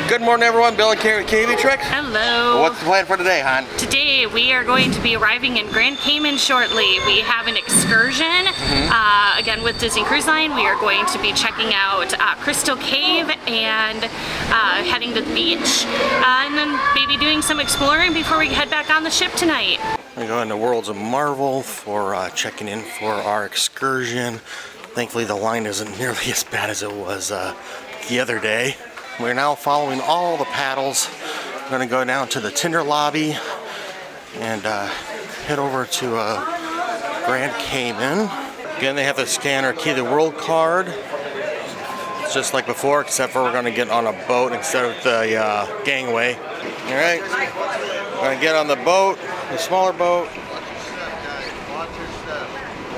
Good morning, everyone. Bill and Carrie KV Trick. Hello. What's the plan for today, hon? Today we are going to be arriving in Grand Cayman shortly. We have an excursion. Again, with Disney Cruise Line, we are going to be checking out Crystal Cave and heading to the beach, and then maybe doing some exploring before we head back on the ship tonight. We're going to Worlds of Marvel for checking in for our excursion. Thankfully, the line isn't nearly as bad as it was the other day. We're now following all the paddles. We're going to go down to the tender lobby and head over to Grand Cayman. Again, they have to scan our Key to the World card. It's just like before, except for we're going to get on a boat instead of the gangway. All right, we're going to get on the boat, the smaller boat.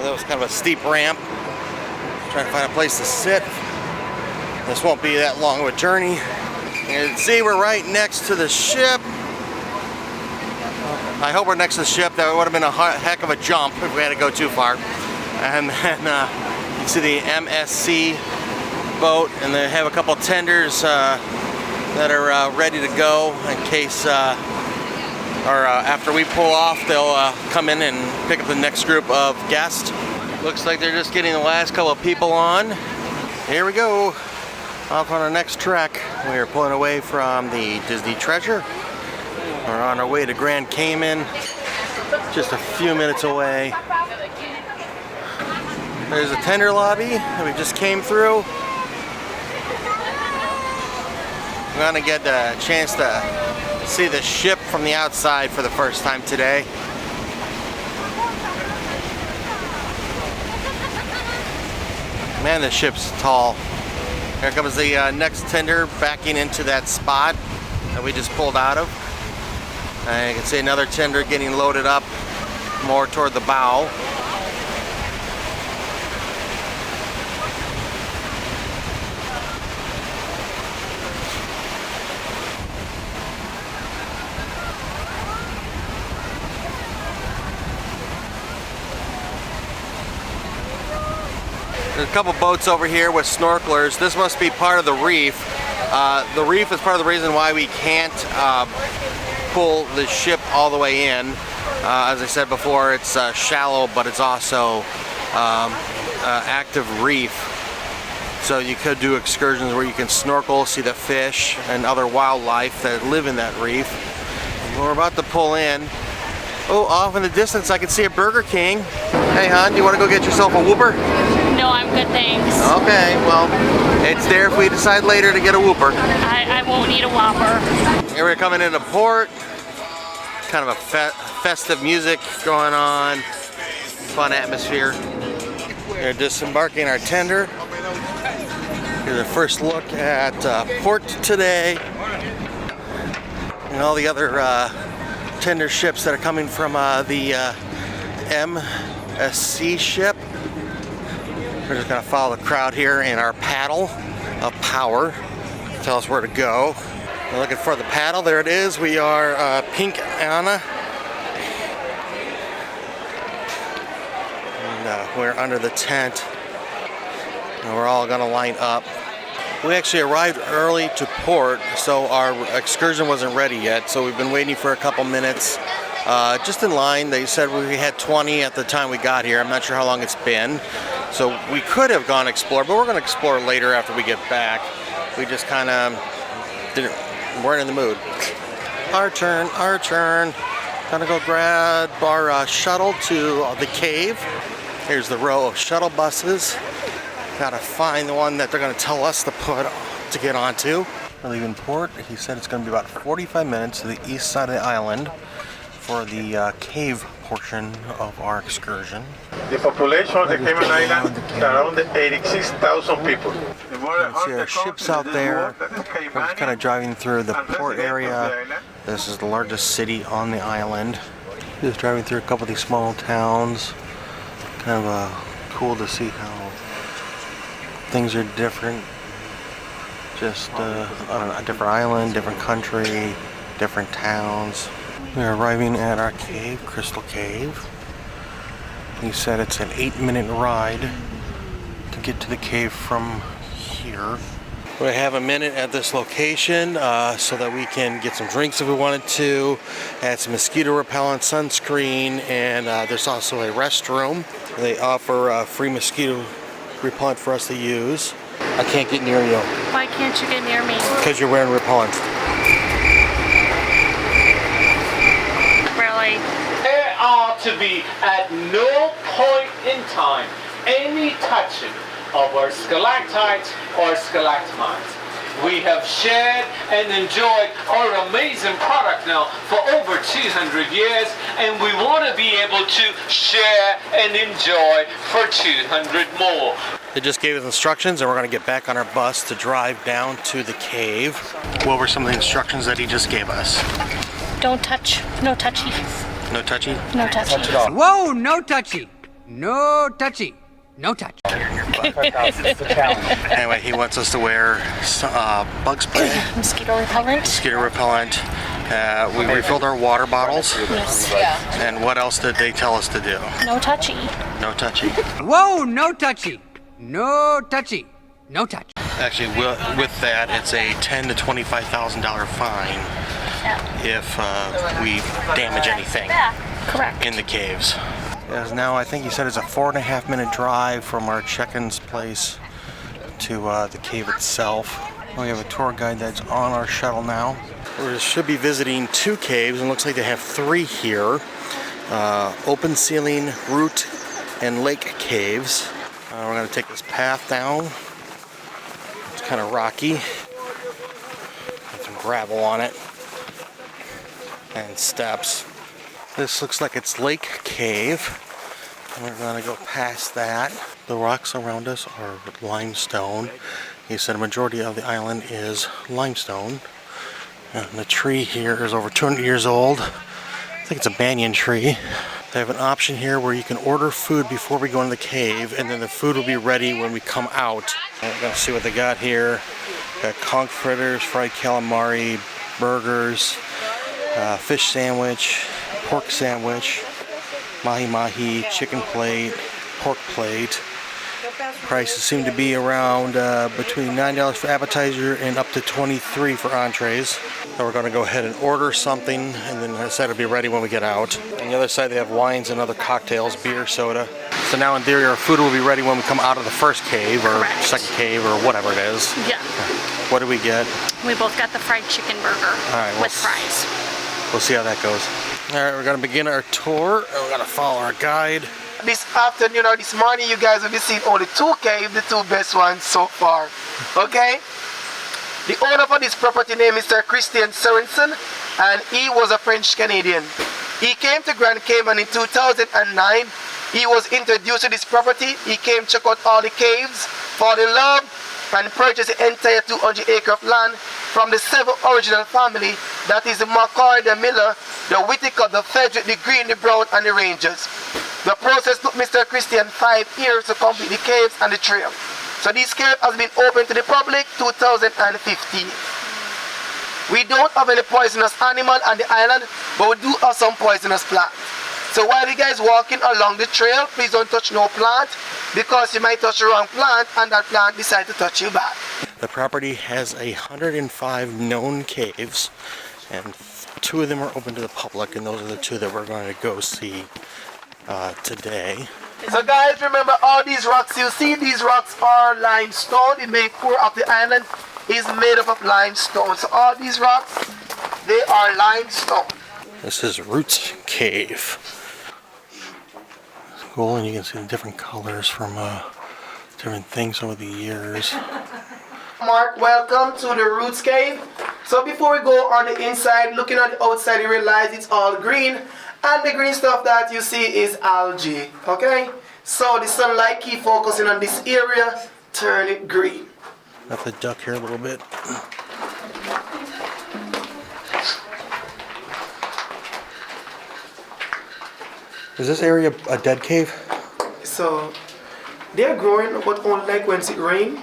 That was kind of a steep ramp. Trying to find a place to sit. This won't be that long of a journey. And see, we're right next to the ship. I hope we're next to the ship. That would have been a heck of a jump if we had to go too far. And then you see the MSC boat, and they have a couple tenders that are ready to go in case, after we pull off, they'll come in and pick up the next group of guests. Looks like they're just getting the last couple of people on. Here we go. Off on our next trek. We are pulling away from the Disney Treasure. We're on our way to Grand Cayman, just a few minutes away. There's a tender lobby that we just came through. We're gonna get a chance to see the ship from the outside for the first time today. Man, the ship's tall. Here comes the next tender backing into that spot that we just pulled out of. You can see another tender getting loaded up more toward the bow. There's a couple boats over here with snorkelers. This must be part of the reef. The reef is part of the reason why we can't pull the ship all the way in. As I said before, it's shallow, but it's also active reef. So you could do excursions where you can snorkel, see the fish and other wildlife that live in that reef. We're about to pull in. Oh, off in the distance I can see a Burger King. Hey hon, do you want to go get yourself a Whopper? No, I'm good, thanks. Okay, well, it's there if we decide later to get a Whopper. I won't need a Whopper. Here we're coming into port. Kind of a festive music going on. Fun atmosphere. We're disembarking our tender. Here's a first look at port today. And all the other tender ships that are coming from the MSC ship. We're just gonna follow the crowd here in our paddle of power. Tell us where to go. We're looking for the paddle. There it is. We are Pink Anna. And we're under the tent. And we're all gonna line up. We actually arrived early to port, so our excursion wasn't ready yet. So we've been waiting for a couple minutes. Just in line. They said we had 20 at the time we got here. I'm not sure how long it's been. So we could have gone explore, but we're going to explore later after we get back. We just kind of weren't in the mood. Our turn, our turn. Gonna go grab our shuttle to the cave. Here's the row of shuttle buses. Gotta find the one that they're gonna tell us to get onto. We're leaving port. He said it's gonna be about 45 minutes to the east side of the island for the cave portion of our excursion. The population of the Cayman Islands is around 86,000 people. You can see our ships out there. We're just kind of driving through the port area. This is the largest city on the island. Just driving through a couple of these small towns. Kind of cool to see how things are different. Just I don't know, a different island, different country, different towns. We're arriving at our cave, Crystal Cave. He said it's an 8-minute ride to get to the cave from here. We have a minute at this location so that we can get some drinks if we wanted to, add some mosquito repellent, sunscreen, and there's also a restroom. They offer free mosquito repellent for us to use. I can't get near you. Why can't you get near me? Because you're wearing repellent. Really? There are to be at no point in time any touching of our stalactites or stalagmites. We have shared and enjoyed our amazing product now for over 200 years, and we want to be able to share and enjoy for 200 more. They just gave us instructions, and we're going to get back on our bus to drive down to the cave. What were some of the instructions that he just gave us? Don't touch. No touchy. No touchy? No touchy. Whoa, no touchy. No touchy. No touch. Anyway, he wants us to wear bug spray, Mosquito repellent. mosquito repellent. We refilled our water bottles. Yes. And what else did they tell us to do? No touchy. No touchy. Whoa, no touchy. No touchy. No touch. Actually, with that, it's a $10,000 to $25,000 fine if we damage anything Correct. in the caves. As now, I think he said it's a 4.5 minute drive from our check-in's place to the cave itself. We have a tour guide that's on our shuttle now. We should be visiting 2 caves, and looks like they have 3 here. Open ceiling, root, and lake caves. We're going to take this path down. It's kind of rocky. Got some gravel on it. And steps. This looks like it's Lake Cave. We're gonna go past that. The rocks around us are limestone. He said a majority of the island is limestone. And the tree here is over 200 years old. I think it's a banyan tree. They have an option here where you can order food before we go into the cave, and then the food will be ready when we come out. And we're gonna see what they got here. Got conch fritters, fried calamari, burgers, fish sandwich, pork sandwich, mahi-mahi, chicken plate, pork plate. Prices seem to be around between $9 for appetizer and up to $23 for entrees. So we're going to go ahead and order something, and then I said it'll be ready when we get out. On the other side they have wines and other cocktails, beer, soda. So now in theory our food will be ready when we come out of the first cave or Correct. second cave or whatever it is. Yeah. What do we get? We both got the fried chicken burger right, with fries. We'll see how that goes. Alright, we're going to begin our tour, and we're going to follow our guide. This afternoon or this morning, you guys will be seeing only 2 caves, the 2 best ones so far. Okay? The owner for this property name is Mr. Christian Sorensen, and he was a French Canadian. He came to Grand Cayman in 2009. He was introduced to this property. He came check out all the caves, fall in love, and purchased the entire 200 acre of land from the 7 original family, that is the McCoy, the Miller, the Whittaker, the Frederick, the Green, the Brown, and the Rangers. The process took Mr. Christian 5 years to complete the caves and the trail. So this cave has been open to the public 2015. We don't have any poisonous animal on the island, but we do have some poisonous plants. So while you guys walking along the trail, please don't touch no plant, because you might touch the wrong plant and that plant decide to touch you back. The property has 105 known caves, and 2 of them are open to the public, and those are the 2 that we're going to go see today. So guys, remember all these rocks you see, these rocks are limestone. The main core of the island is made up of limestone. So all these rocks, they are limestone. This is Roots Cave. It's cool, and you can see the different colors from different things over the years. Mark, welcome to the Roots Cave. So before we go on the inside, looking at the outside, you realize it's all green. And the green stuff that you see is algae, okay? So the sunlight keep focusing on this area, turn it green. Got the duck here a little bit. Is this area a dead cave? So they're growing, but only like when it rains.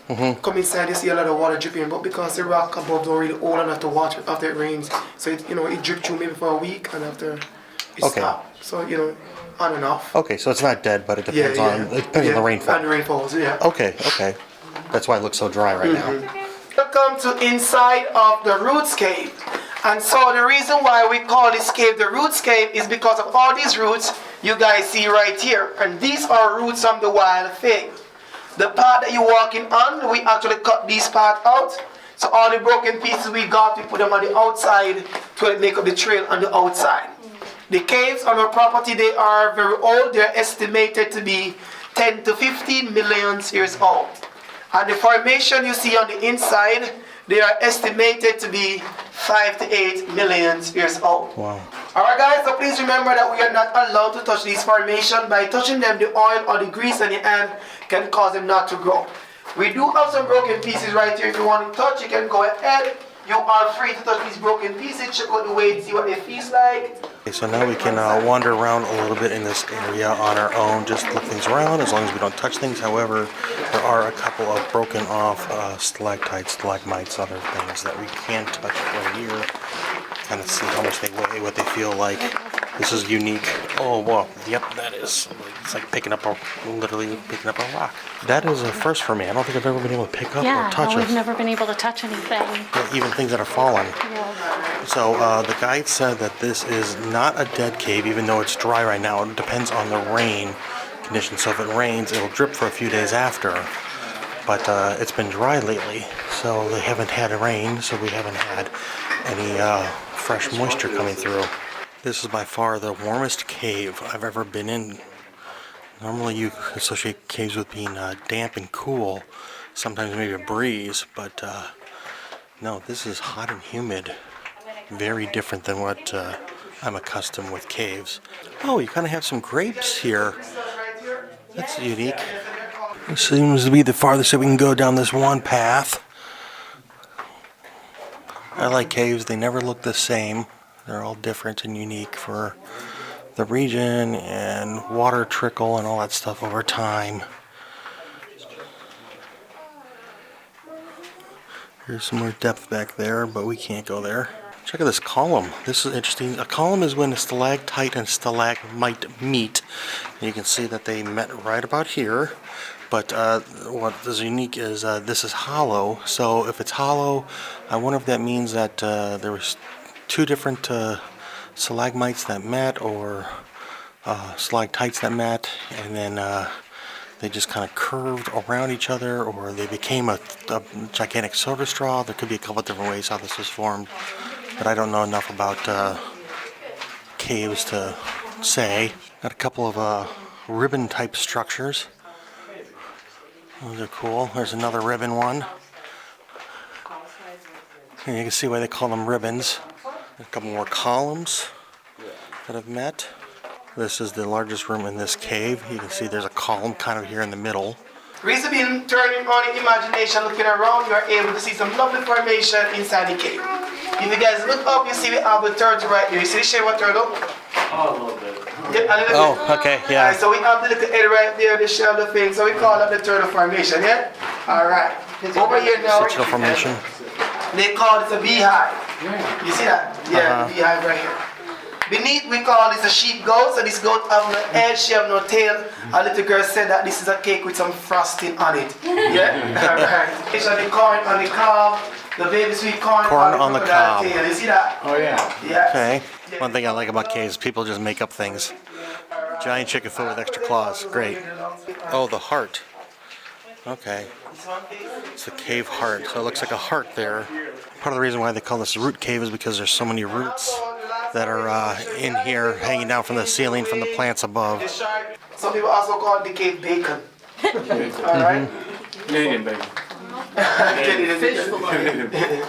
Come inside, you see a lot of water dripping, but because the rock above don't really hold enough to water after it rains, so it, it dripped through maybe for a week, and after it stopped. So on and off. Okay, so it's not dead, but it depends on it depends on the rainfall. And the rainfalls, yeah. Okay. That's why it looks so dry right now. Welcome to inside of the Roots Cave. And so the reason why we call this cave the Roots Cave is because of all these roots you guys see right here. And these are roots from the wild fig. The part that you're walking on, we actually cut these part out. So all the broken pieces we got, we put them on the outside to make up the trail on the outside. The caves on our property, they are very old. They're estimated to be 10 to 15 million years old. And the formation you see on the inside, they are estimated to be 5 to 8 million years old. Wow. Alright guys, so please remember that we are not allowed to touch these formations. By touching them, the oil or the grease on the hand can cause them not to grow. We do have some broken pieces right here. If you want to touch, you can go ahead. You are free to touch these broken pieces, check out the weight, see what it feels like. Okay, so now we can wander around a little bit in this area on our own, just look things around as long as we don't touch things. However, there are a couple of broken off stalactites, stalagmites, other things that we can touch right here. Kind of see how much they weigh, what they feel like. This is unique. Oh, well, yep, that is. It's like literally picking up a rock. That is a first for me. I don't think I've ever been able to pick up or touch we've never been able to touch anything. even things that are fallen. So the guide said that this is not a dead cave, even though it's dry right now. It depends on the rain conditions. So if it rains, it'll drip for a few days after. But it's been dry lately, so they haven't had rain, so we haven't had any fresh moisture coming through. This is by far the warmest cave I've ever been in. Normally you associate caves with being damp and cool, sometimes maybe a breeze, but no, this is hot and humid. Very different than what I'm accustomed with caves. Oh, you kind of have some grapes here. That's unique. This seems to be the farthest that we can go down this one path. I like caves, they never look the same. They're all different and unique for the region and water trickle and all that stuff over time. Here's some more depth back there, but we can't go there. Check out this column. This is interesting. A column is when a stalactite and stalagmite meet. And you can see that they met right about here. But what is unique is this is hollow. So if it's hollow, I wonder if that means that there was two different stalagmites that met, or stalactites that met, and then they just kind of curved around each other, or they became a gigantic soda straw. There could be a couple of different ways how this was formed, but I don't know enough about caves to say. Got a couple of ribbon type structures. Those are cool. There's another ribbon one. And you can see why they call them ribbons. A couple more columns that have met. This is the largest room in this cave. You can see there's a column kind of here in the middle. Reason being, turning on your imagination, looking around, you are able to see some lovely formation inside the cave. If you guys look up, you see we have the turtle right here. You see the shape of turtle? Oh, a little bit. Yeah, a little bit. Okay, yeah. Alright, so we have the little head right there, the shell, the thing. So we call that the turtle formation, yeah? Alright. Over here now. Turtle formation. They call it a beehive. You see that? Yeah, the beehive right here. Beneath, we call this a sheep goat. So this goat have no head, she have no tail. A little girl said that this is a cake with some frosting on it. Yeah? Alright. So the corn on the cob, the baby sweet corn on the cob. Tail. You see that? Oh, yeah. Yeah. Okay. One thing I like about caves, people just make up things. Giant chicken foot with extra claws. Great. Oh, the heart. Okay. It's the cave heart. So it looks like a heart there. Part of the reason why they call this root cave is because there's so many roots that are in here, hanging down from the ceiling, from the plants above. Some people also call it the cave bacon. Alright? Canadian bacon.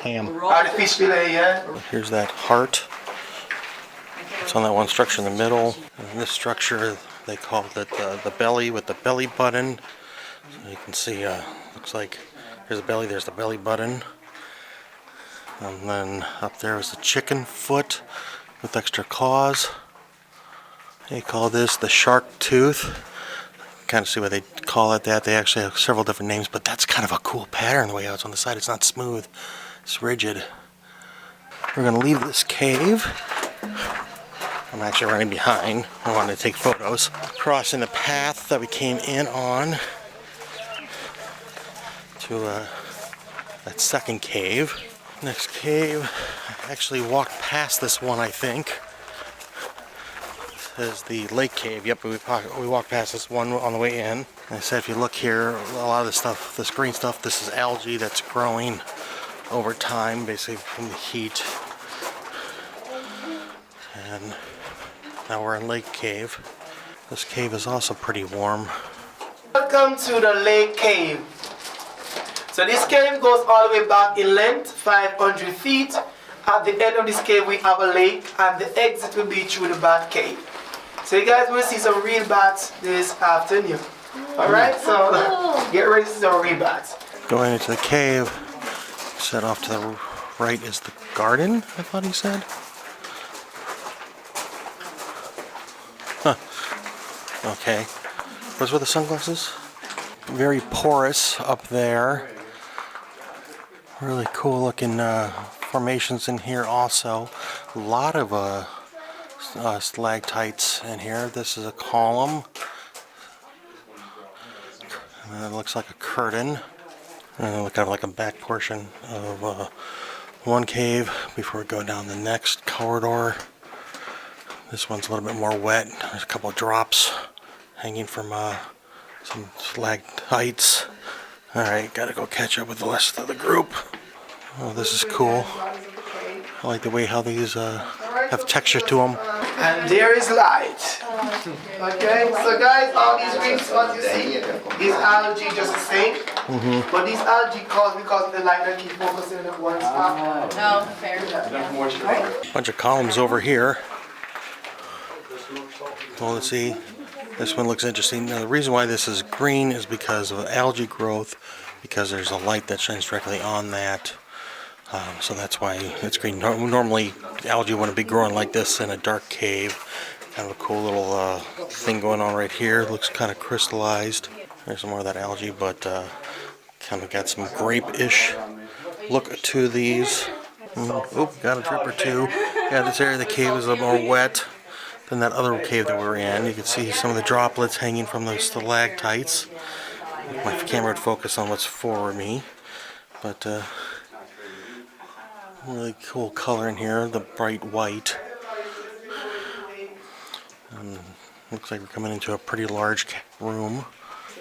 Ham. The fish fillet, yeah? Here's that heart. It's on that one structure in the middle. And this structure, they called it the belly with the belly button. So you can see, looks like there's a belly, there's the belly button. And then up there is the chicken foot with extra claws. They call this the shark tooth. Kind of see why they call it that. They actually have several different names, but that's kind of a cool pattern the way it's on the side. It's not smooth, it's rigid. We're gonna leave this cave. I'm actually running behind. I wanted to take photos. Crossing the path that we came in on to that second cave. Next cave, I actually walked past this one, I think. This is the lake cave. Yep, we walked past this one on the way in. And I said if you look here, a lot of this stuff, this green stuff, this is algae that's growing over time, basically from the heat. And now we're in Lake Cave. This cave is also pretty warm. Welcome to the lake cave. So this cave goes all the way back in length, 500 feet. At the end of this cave we have a lake, and the exit will be through the bat cave. So you guys will see some real bats this afternoon. Alright, so get ready to see some real bats. Going into the cave, set off to the right is the garden, I thought he said. Huh. Okay. What's with the sunglasses? Very porous up there. Really cool looking formations in here also. A lot of stalactites in here. This is a column. And it looks like a curtain. And kind of like a back portion of one cave before we go down the next corridor. This one's a little bit more wet. There's a couple of drops hanging from some stalactites. Alright, gotta go catch up with the rest of the group. Oh, this is cool. I like the way how these have texture to them. And there is light. Okay, so guys, all these green spots you see is algae just the same. But these algae caused because of the light that keep focusing at one spot. No, fair. Bunch of columns over here. Well, let's see. This one looks interesting. Now, the reason why this is green is because of algae growth, because there's a light that shines directly on that. So that's why it's green. Normally, algae wouldn't be growing like this in a dark cave. Kind of a cool little thing going on right here. It looks kind of crystallized. There's some more of that algae, but kind of got some grape-ish look to these. Oop, got a drip or two. Yeah, this area of the cave is a little more wet than that other cave that we were in. You can see some of the droplets hanging from those stalactites. My camera would focus on what's forward me, but really cool color in here, the bright white. Looks like we're coming into a pretty large room.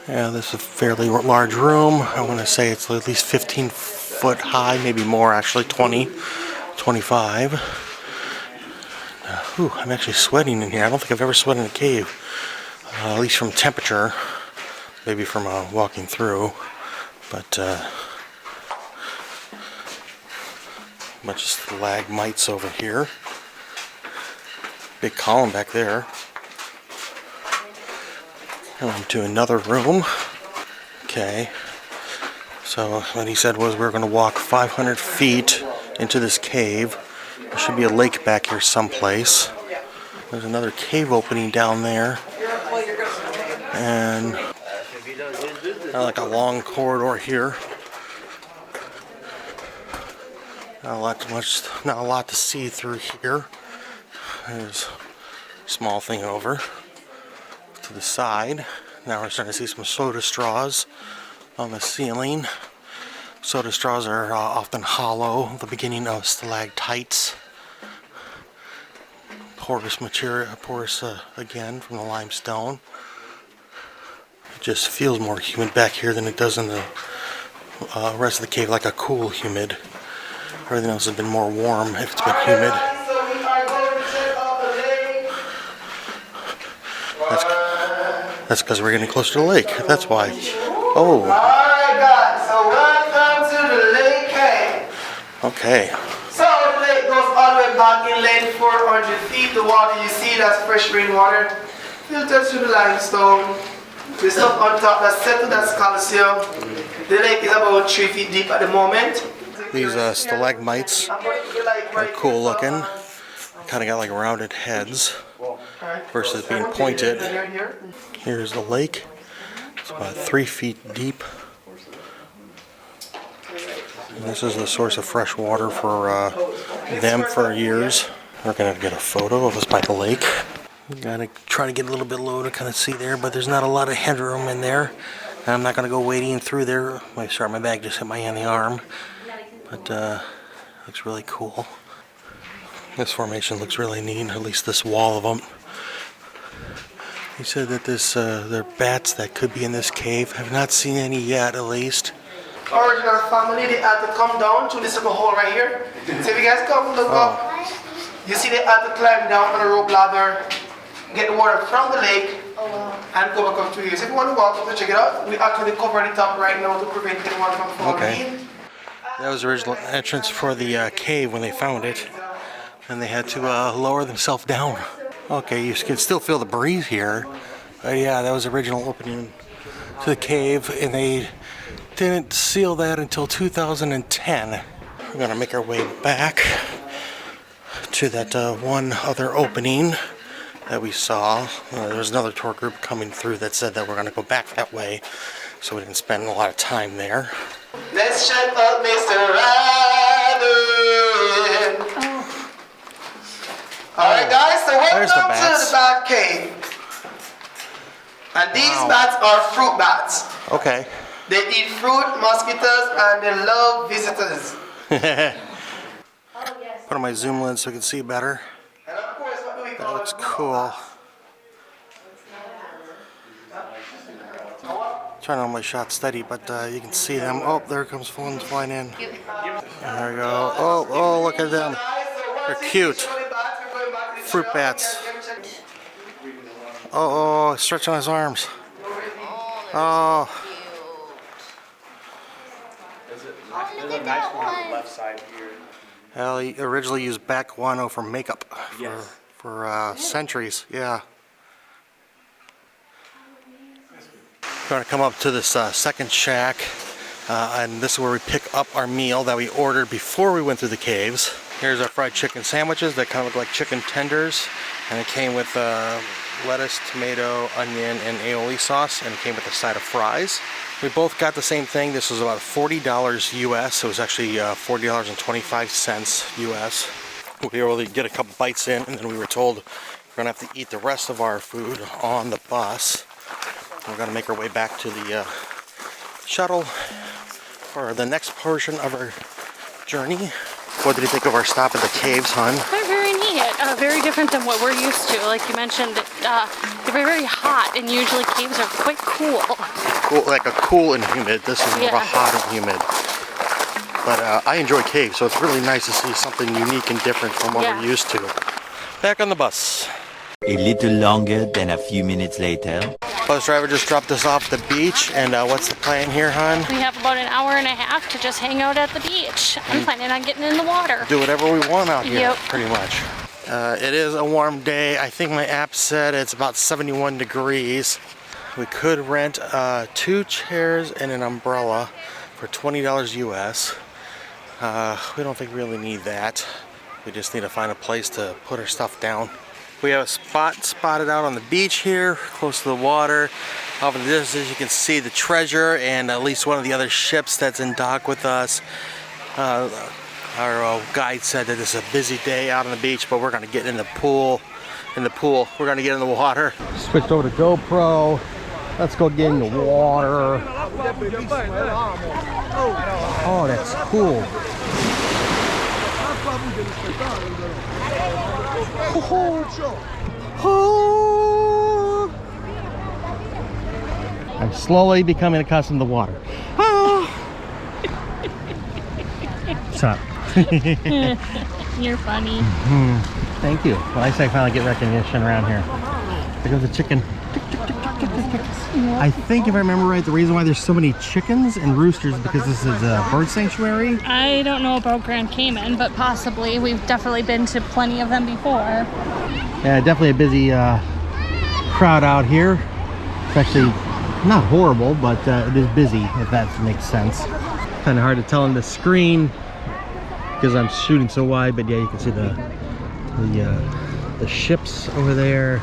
Yeah, this is a fairly large room. I want to say it's at least 15 foot high, maybe more actually, 20, 25. Whew, I'm actually sweating in here. I don't think I've ever sweated in a cave, at least from temperature, maybe from walking through, but a bunch of stalagmites over here. Big column back there. And to another room. Okay, so what he said was we were going to walk 500 feet into this cave. There should be a lake back here someplace. There's another cave opening down there. And like a long corridor here. Not a lot to see through here. There's a small thing over to the side. Now we're starting to see some soda straws on the ceiling. Soda straws are often hollow, the beginning of stalactites. Porous material, again from the limestone. It just feels more humid back here than it does in the rest of the cave, like a cool humid. Everything else has been more warm if it's been humid. That's because we're getting closer to the lake. That's why. Oh. Alright guys, so welcome to the lake cave. Okay. So the lake goes all the way back in length 400 feet. The water you see, that's fresh rainwater. Filtered through the limestone. The stuff on top that's settled, that's calcium. The lake is about 3 feet deep at the moment. These stalagmites are cool looking. Kind of got like rounded heads versus being pointed. Here's the lake. It's about 3 feet deep. And this is the source of fresh water for them for years. We're gonna have to get a photo of us by the lake. We gotta try to get a little bit low to kind of see there, but there's not a lot of headroom in there. And I'm not gonna go wading through there. My bag just hit my hand in the arm, but looks really cool. This formation looks really neat, at least this wall of them. He said that there are bats that could be in this cave. I've not seen any yet, at least. Original family, they had to come down to this little hole right here. So if you guys come look up, you see they had to climb down on a rope ladder, get the water from the lake, and go back up to here. So if you want to walk up to check it out, we actually cover the top right now to prevent anyone from falling in. That was the original entrance for the cave when they found it. And they had to lower themselves down. Okay, you can still feel the breeze here. But yeah, that was the original opening to the cave, and they didn't seal that until 2010. We're gonna make our way back to that one other opening that we saw. There was another tour group coming through that said that we're gonna go back that way, so we didn't spend a lot of time there. Let's check out Mr. Ryder. Alright guys, so welcome to the bat cave. And these bats are fruit bats. Okay. They eat fruit, mosquitoes, and they love visitors. Put on my zoom lens so we can see better. And of course, what do we That call looks it? cool. Trying to hold my shot steady, but you can see them. Oh, there comes one flying in. There we go. Oh, look at them. They're cute. Fruit bats. Oh, stretching his arms. Oh. There's a nice one on the left side here. Well, he originally used bat guano for makeup Yes. for centuries. Yeah. We're going to come up to this second shack, and this is where we pick up our meal that we ordered before we went through the caves. Here's our fried chicken sandwiches that kind of look like chicken tenders, and it came with lettuce, tomato, onion, and aioli sauce, and it came with a side of fries. We both got the same thing. This was about $40 US. It was actually $40.25 US. We were able to get a couple bites in, and then we were told we're gonna have to eat the rest of our food on the bus. We're gonna make our way back to the shuttle for the next portion of our journey. What did you think of our stop at the caves, hon? They're very neat. Very different than what we're used to. Like you mentioned, they're very hot, and usually caves are quite cool. Cool, like a cool and humid. This is more of a hot and humid. But I enjoy caves, so it's really nice to see something unique and different from what we're used to. Back on the bus. A little longer than a few minutes later. Bus driver just dropped us off at the beach, and what's the plan here, hon? We have about an hour and a half to just hang out at the beach. I'm planning on getting in the water. Do whatever we want out here, Yep. pretty much. It is a warm day. I think my app said it's about 71 degrees. We could rent 2 chairs and an umbrella for $20 US. We don't think we really need that. We just need to find a place to put our stuff down. We have a spot spotted out on the beach here, close to the water. Off in the distance, you can see the treasure and at least one of the other ships that's in dock with us. Our guide said that this is a busy day out on the beach, but we're gonna get in the pool. We're gonna get in the water. Switched over to GoPro. Let's go get in the water. Oh, that's cool. I'm slowly becoming accustomed to water. What's up? You're funny. Thank you. Well, I say I finally get recognition around here. There goes the chicken. I think if I remember right, the reason why there's so many chickens and roosters is because this is a bird sanctuary. I don't know about Grand Cayman, but possibly. We've definitely been to plenty of them before. Yeah, definitely a busy crowd out here. It's actually not horrible, but it is busy, if that makes sense. Kind of hard to tell on the screen because I'm shooting so wide, but yeah, you can see the ships over there.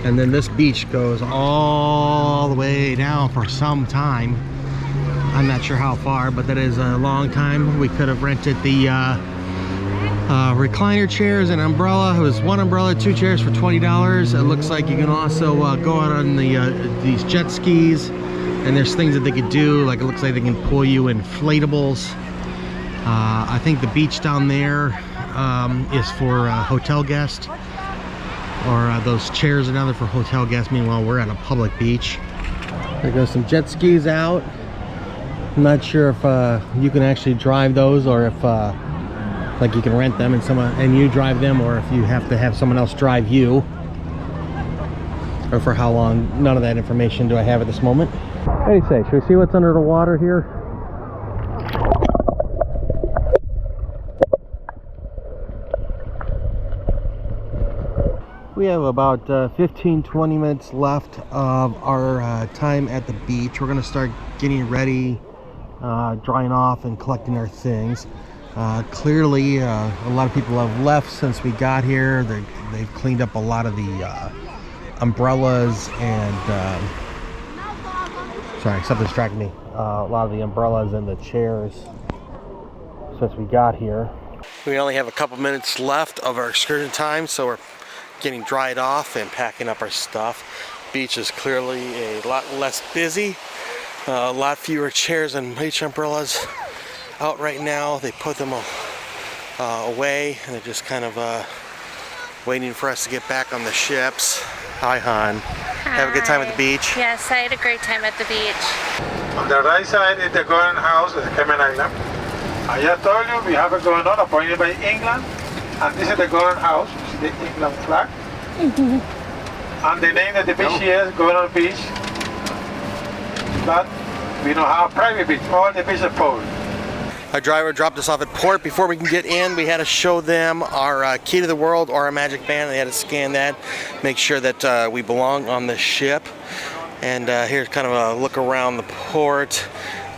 And then this beach goes all the way down for some time. I'm not sure how far, but that is a long time. We could have rented the recliner chairs and umbrella. It was 1 umbrella, 2 chairs for $20. It looks like you can also go out on the these jet skis And there's things that they could do, like it looks like they can pull you inflatables. I think the beach down there is for hotel guests, or those chairs are down there for hotel guests. Meanwhile, we're at a public beach. There goes some jet skis out. I'm not sure if you can actually drive those, or if like you can rent them and you drive them, or if you have to have someone else drive you, or for how long. None of that information do I have at this moment. What do you say? Should we see what's under the water here? We have about 15-20 minutes left of our time at the beach. We're going to start getting ready, drying off and collecting our things. Clearly, a lot of people have left since we got here. They've cleaned up a lot of the umbrellas and sorry, something distracted me. A lot of the umbrellas and the chairs since we got here. We only have a couple minutes left of our excursion time, so we're getting dried off and packing up our stuff. Beach is clearly a lot less busy. A lot fewer chairs and beach umbrellas out right now. They put them away, and they're just kind of waiting for us to get back on the ships. Hi, hon. Hi. Have a good time at the beach? Yes, I had a great time at the beach. On the right side is the Golden House of the Cayman Island. I just told you we have a Golden House appointed by England, and this is the Golden House, which is the England flag. And the name of the beach here is Golden Beach. But we don't have a private beach. All the beaches are public. Our driver dropped us off at port. Before we can get in, we had to show them our key to the world or our magic band. They had to scan that, make sure that we belong on the ship. And here's kind of a look around the port.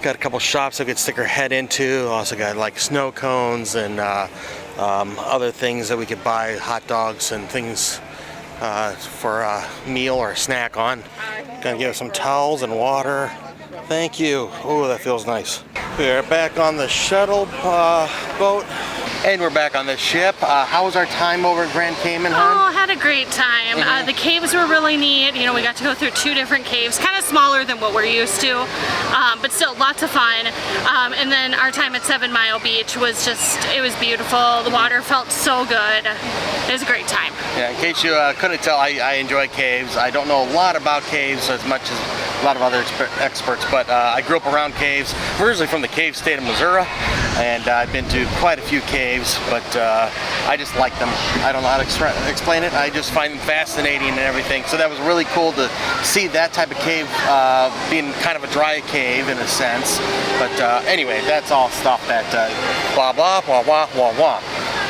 Got a couple shops that we could stick our head into. Also got like snow cones and other things that we could buy, hot dogs and things for a meal or a snack on. Gonna give us some towels and water. Thank you. Oh, that feels nice. We're back on the shuttle boat, and we're back on the ship. How was our time over in Grand Cayman, hon? Oh, had a great time. The caves were really neat. You know, we got to go through 2 different caves, kind of smaller than what we're used to, but still lots of fun. And then our time at 7 Mile Beach was it was beautiful. The water felt so good. It was a great time. Yeah, in case you couldn't tell, I enjoy caves. I don't know a lot about caves as much as a lot of other experts, but I grew up around caves. I'm originally from the cave state of Missouri, and I've been to quite a few caves, but I just like them. I don't know how to explain it. I just find them fascinating and everything. So that was really cool to see that type of cave being kind of a dry cave in a sense. But anyway, that's all stuff that blah, blah, blah, blah, blah, blah.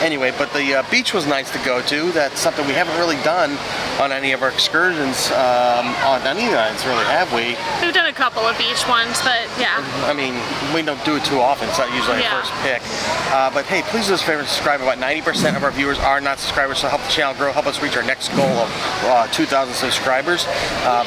Anyway, but the beach was nice to go to. That's something we haven't really done on any of our excursions on any islands, really, have we? We've done a couple of beach ones, but yeah. I mean, we don't do it too often. It's not usually our first pick. But hey, please do us a favor and subscribe. About 90% of our viewers are not subscribers, so help the channel grow, help us reach our next goal of 2,000 subscribers.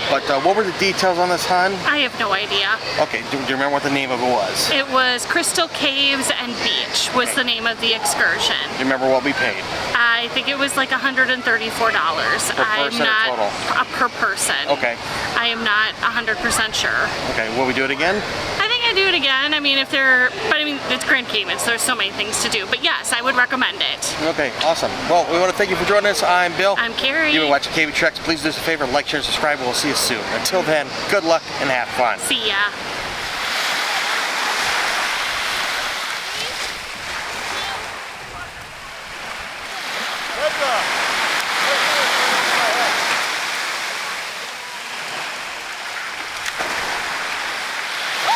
But what were the details on this, hon? I have no idea. Okay, do you remember what the name of it was? It was Crystal Caves and Beach was the name of the excursion. Do you remember what we paid? I think it was like $134. Per person or total? Per person. Okay. I am not 100% sure. Okay, will we do it again? I think I'd do it again. I mean, it's Grand Cayman, so there's so many things to do. But yes, I would recommend it. Okay, awesome. Well, we want to thank you for joining us. I'm Bill. I'm Carrie. You've been watching KB Treks. Please do us a favor, like, share, and subscribe. We'll see you soon. Until then, good luck and have fun. See ya. Let's go.